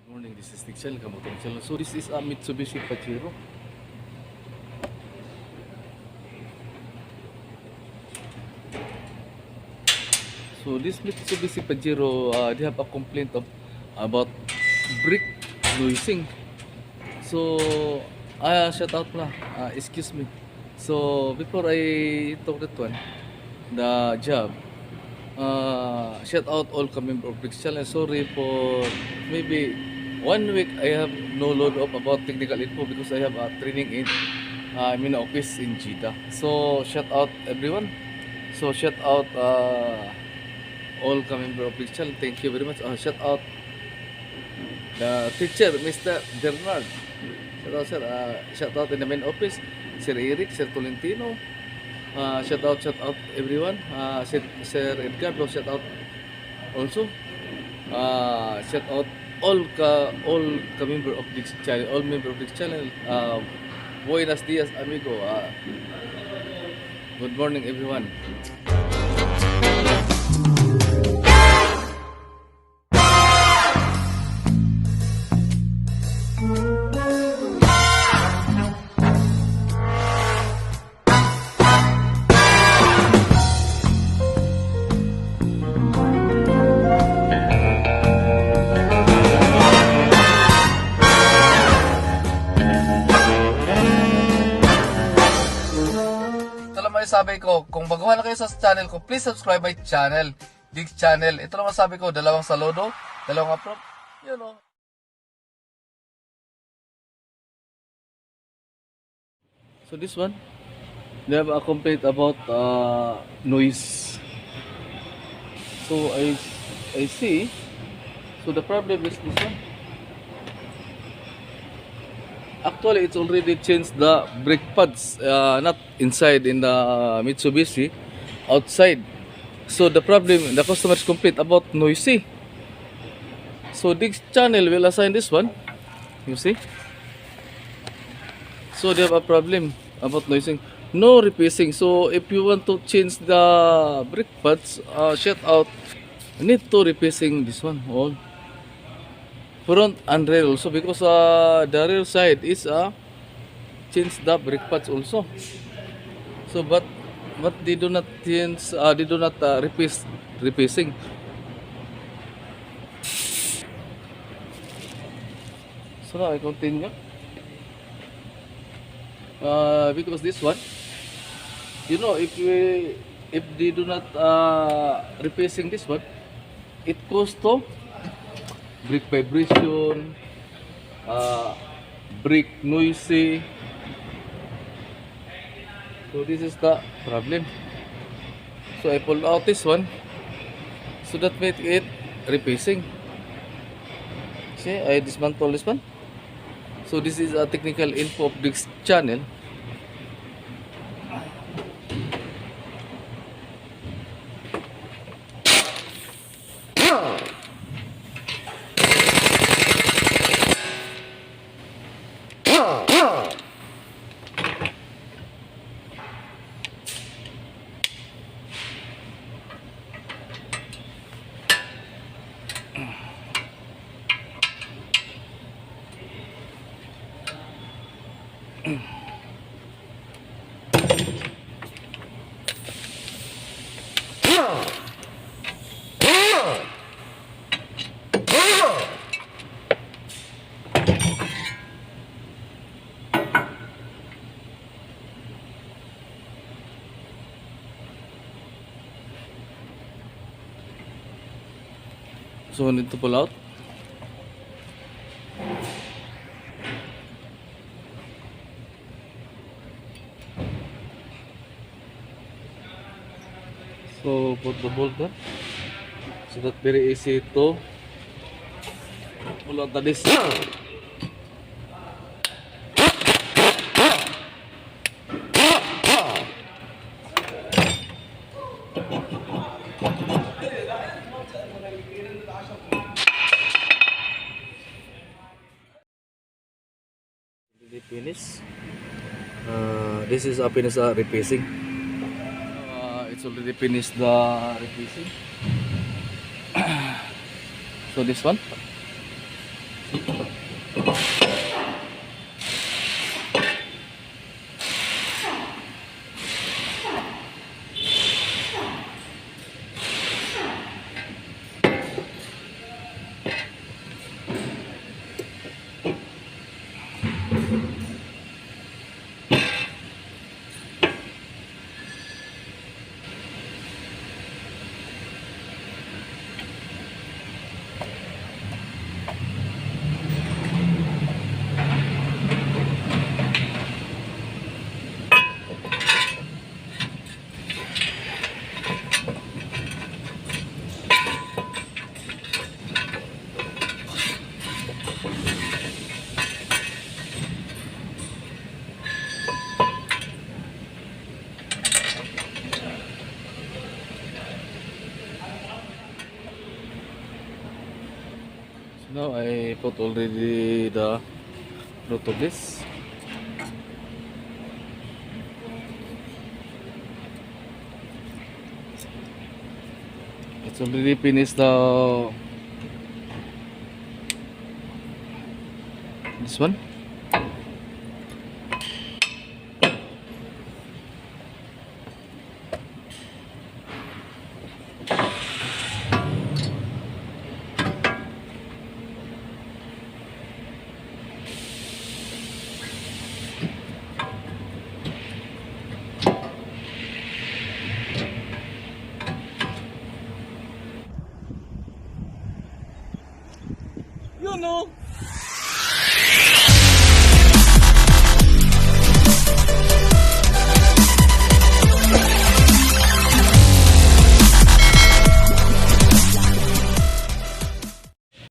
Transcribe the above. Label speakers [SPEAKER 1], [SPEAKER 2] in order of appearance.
[SPEAKER 1] Morning, this is Nixel, Kamutong Channel. So this is a Mitsubishi Pajero. So this Mitsubishi Pajero, they have a complaint about brake noising. So shout out na, excuse me. So before I talk that one, the job, shout out all member of Bricks Channel. Sorry for maybe 1 week I have no load up about technical info because I have a training in I'm in office in Jeddah. So shout out everyone. So shout out all member of Bricks Channel. Thank you very much. Shout out the teacher, Mr. Bernard. Shout out sir. Shout out in the main office, Sir Eric, Sir Tolentino. Shout out everyone. Sir Edgardo, shout out also. Shout out all member of this channel, all member of this channel. Buenos dias, amigo. Good morning, everyone. Sabi ko, kung baguhan na kayo sa channel ko, please subscribe my channel, Diggs Channel. Ito lang masabi ko, dalawang saludo, dalawang approve, you know. So this one, they have a complaint about noise. So I see, so the problem is this one. Actually, it's already changed the brake pads, not inside in the Mitsubishi, outside. So the problem, the customers complain about noisy. So this channel will assign this one, you see. So they have a problem about noising, no replacing. So if you want to change the brake pads, shout out, need to replacing this one all. Front and rear also, because the rear side is change the brake pads also. So but they do not change, they do not replacing. So now I continue. Because this one, you know, if they do not replacing this one, it goes to brake vibration, brake noisy. So this is the problem. So I pulled out this one, so that made it replacing. See, I dismantle this one. So this is a technical info of this channel. So I need to pull out. So put the bolt there, so that very easy to pull out the disc. Finish. This is a finish replacing. It's already finished the replacing. So this one, Now I put already the fruit of this. It's already finished the this one. You know.